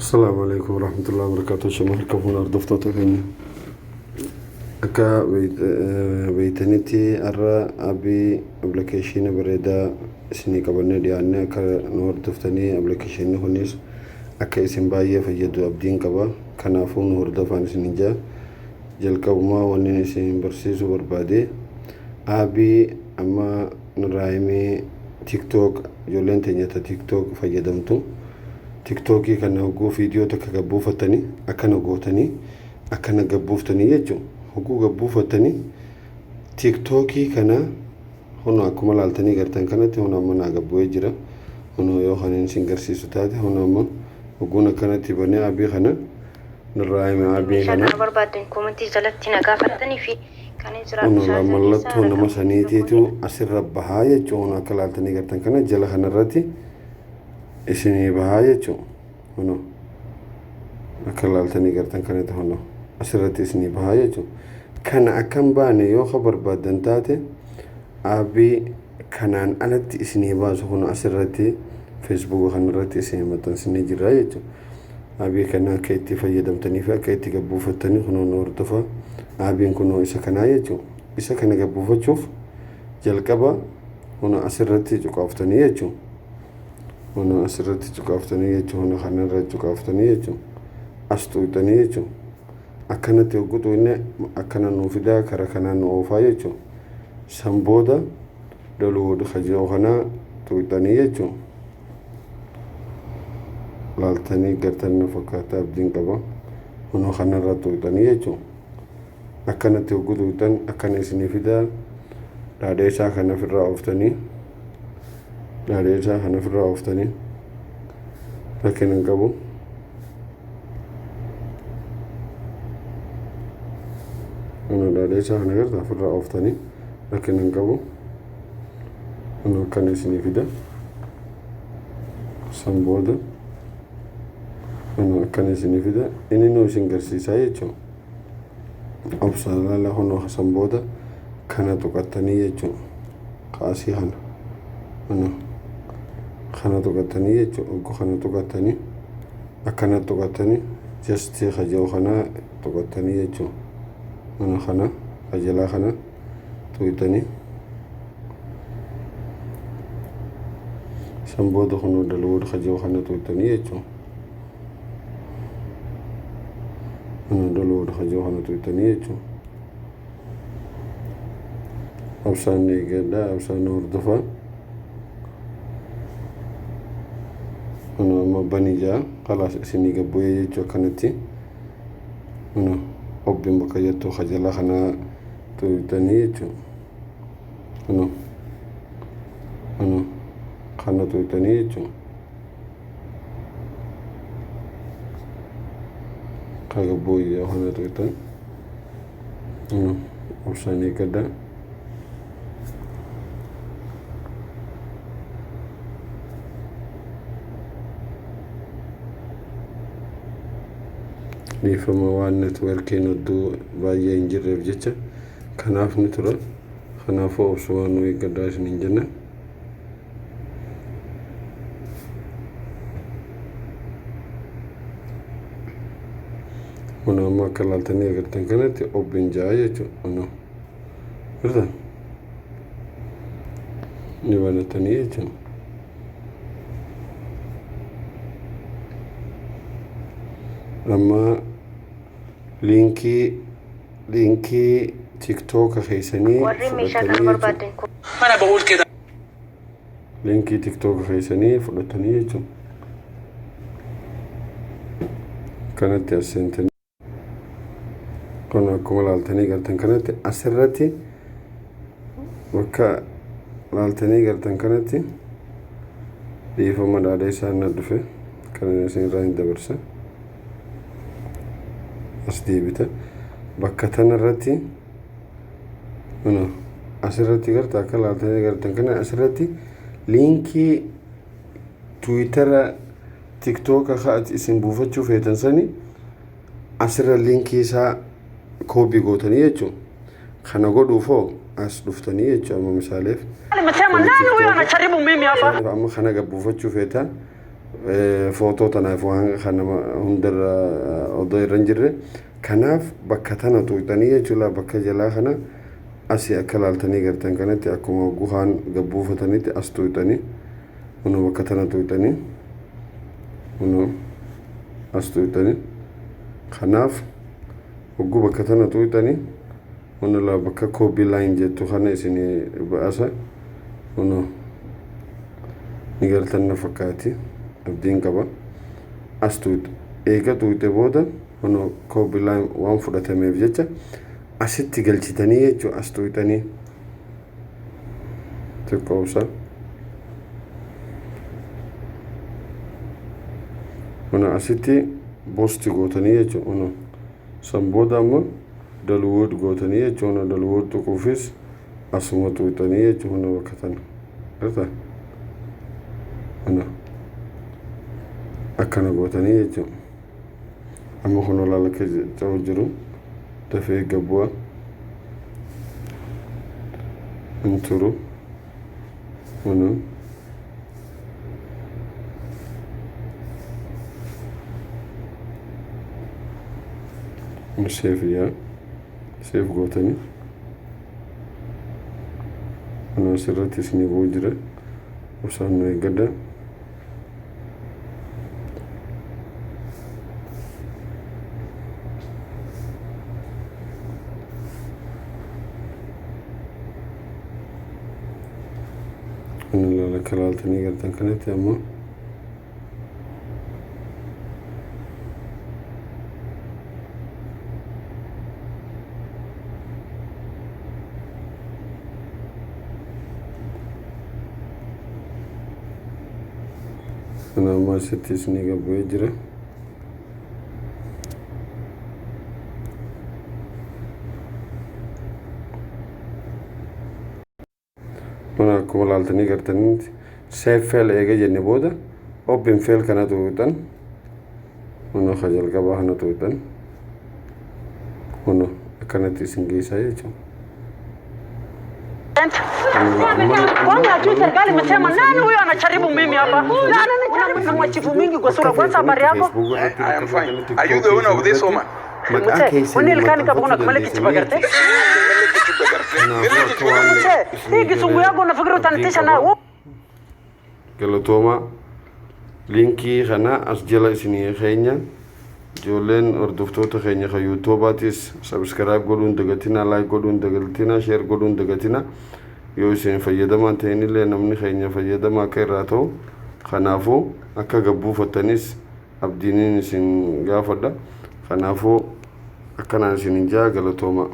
السلام عليكم ورحمة الله وبركاته. شمال كفون أردفتا تغني أكا بيتنتي أرى أبي أبليكيشن بريدا سني قبلنا ديانا أكا نور دفتني أبليكيشن هونيس أكا اسم باية فجدو أبدين قبا كنافون نور دفان سنجا جل كوما ونين سن برسيسو بربادي أبي أما نرايمي تيك توك جولين تنيتا تيك توك فجدمتو TikTokii kana hoguu viidiyoo takka gabbuufatanii akkana gootanii akkana gabbuuftanii jechuun hoguu gabbuufatanii TikTokii kana hono akkuma laaltanii gartan kanatti hono amma naa gabbu'ee jira hono yoo kan isin garsiisu taate hono amma hoguun akkanatti banee abii kana nirraa hime abii kana barbaadan komentii jalatti nagaa fattanii fi kan hono mallattoo nama saniitiitu asirra bahaa jechuun hono akka laaltanii gartan kana jala kanarratti isinii bahaa jechuun hono akka laaltanii gartan kanatti hono asirratti isinii bahaa jechuun kana akkan baane yoo ka barbaadan taate abii kanaan alatti isinii baasu hono asirratti Facebook kanarratti isinii maxxansinee jirra jechuun abii kana akka itti fayyadamtanii fi akka itti gabbuufattanii hono hordofa abiin kun isa kanaa jechuun isa kana gabbuufachuuf jalqaba hono asirratti cuqaaftanii jechuun hono asirratti cuqaaftanii jechuun hono kanarra cuqaaftanii jechuun as tuutanii jechuun akkanatti hoggutu inni akkana nuu fidaa kara kanaan nu oofaa jechuun san booda daluudha kajoo kanaa tuutanii jechuun laaltanii gartan fakkaata abdiin qaba hono kanarra tuutanii jechuun akkanatti hoggutu tuutan akkana isinii fidaa dhaadhee isaa kana ofirraa ooftanii dhaadheesaa kana ofirraa ooftanii rakkina hin qabu hono dhaadheesaa kana garta ofirraa ooftanii rakkina hin qabu hono akkana isinii fida san booda hono akkana isinii fida inni nuu isin garsiisaa jechuun obsaan laala hono san booda kana tuqattanii jechuun kaasii kana hono kana tuqattanii jechuun oggo kana tuqattanii akkana tuqattanii just kajoo kana tuqattanii jechuun hono kana kajalaa kana tuqattanii san booda hono daluudha kajoo kana tuqattanii jechuun hono daluudha kajoo kana tuqattanii jechuun absaan eegadhaa absaan hordofaa hono amma banijaa khalaas isinii gabbu'ee jechuu akkanatti hono obbiin bakka jettuu kajalaa kanaa tuutanii jechuu hono kana tuutanii jechuu ka gabbu'ee yoo kana tuutan hono obsaan eegadhaa dhiifama waan networkiin hedduu baay'ee hin jirreef jecha kanaaf ni tura kanaafuu obsuu waan nu eeggadhaa isiniin jenna hono amma akka laaltanii agartan kanatti obbiin ja'a jechuudha hono irra ni banatanii jechuudha amma liinkii TikTok keessanii liinkii TikTok keessanii fudhatanii jechuun kanatti asseentanii kun akkuma laaltanii gartan kanatti asirratti bakka laaltanii gartan kanatti dhiifama dhaadhee isaan na dhufe kan isin irraa hin dabarsa as deebita bakka tanarratti hono asirratti garta akka laaltanii gartan kana asirratti liinkii Twiitera TikTok akka isin buufachuu feetan sani asirra liinkii isaa koopii gootanii jechuun kana godhuufoo as dhuftanii jechuun amma misaaleef amma kana gabbuufachuu feetan footoo tanaaf waan kana hundarra odoo irra hin jirre kanaaf bakka tana tuqxanii jechuudha bakka jalaa kana asii akka laaltanii gartan kanatti akkuma guhaan gabbuufatanitti as tuqxanii hunoo bakka tana tuqxanii hunoo as tuqxanii kanaaf hogguu bakka tana tuqxanii hunoo la bakka koobii laayin jettu kana isinii ba'asa hunoo ni gartan na fakkaati abdiin qaba as tuqxe eega tuqxe booda hunoo koobii laayin waan fudhatameef jecha asitti galchitanii jechuudha as tuqxanii xiqqoomsa hunoo asitti boosti gootanii jechuudha hunoo san booda ammoo dalwood gootanii jechuudha dalwood tuquufis asuma tuqxanii jechuudha hunoo bakka tana arta hunoo akkana gootanii jechuudha amma hunoo laalaka ta'u jiru dafee gabbu'a hin turu hunoo seef yaa seef gootanii hunoo asirratti isinii bu'u jira osaan nu eeggadha hunoo akka laaltanii gartan kanatti ammoo hunoo asitti isinii gabbu'ee jira hunoo akkuma laaltanii gartanitti seef feel eega jenne booda open feel kana tuqxan hunoo ka jalqabaa kana tuqxan hunoo akkanatti isin geessaa jechuudha Kwanza tu serikali imesema nani huyo anacharibu mimi hapa? Nani anacharibu na mwachifu mingi kwa sura kwanza habari yako? I am fine. Are you the owner of this woman? Wani ilkani kama kuna kumele kichibagarte? Hii kisungu yako unafikiri utanitisha na galatooma linkii kana as jala isinii keenya ijoolleen hordoftoota keenya ka yuutuubaatis sabskaraayib godhuun dagatina laayik godhuun dagatina sheer godhuun dagatina yoo isin fayyadamaa ta'inillee namni keenya fayyadamaa akka irraa ta'u kanaafuu akka gabbuufattanis abdiiniin isin gaafadha kanaafuu akkanaan isin jaa galatooma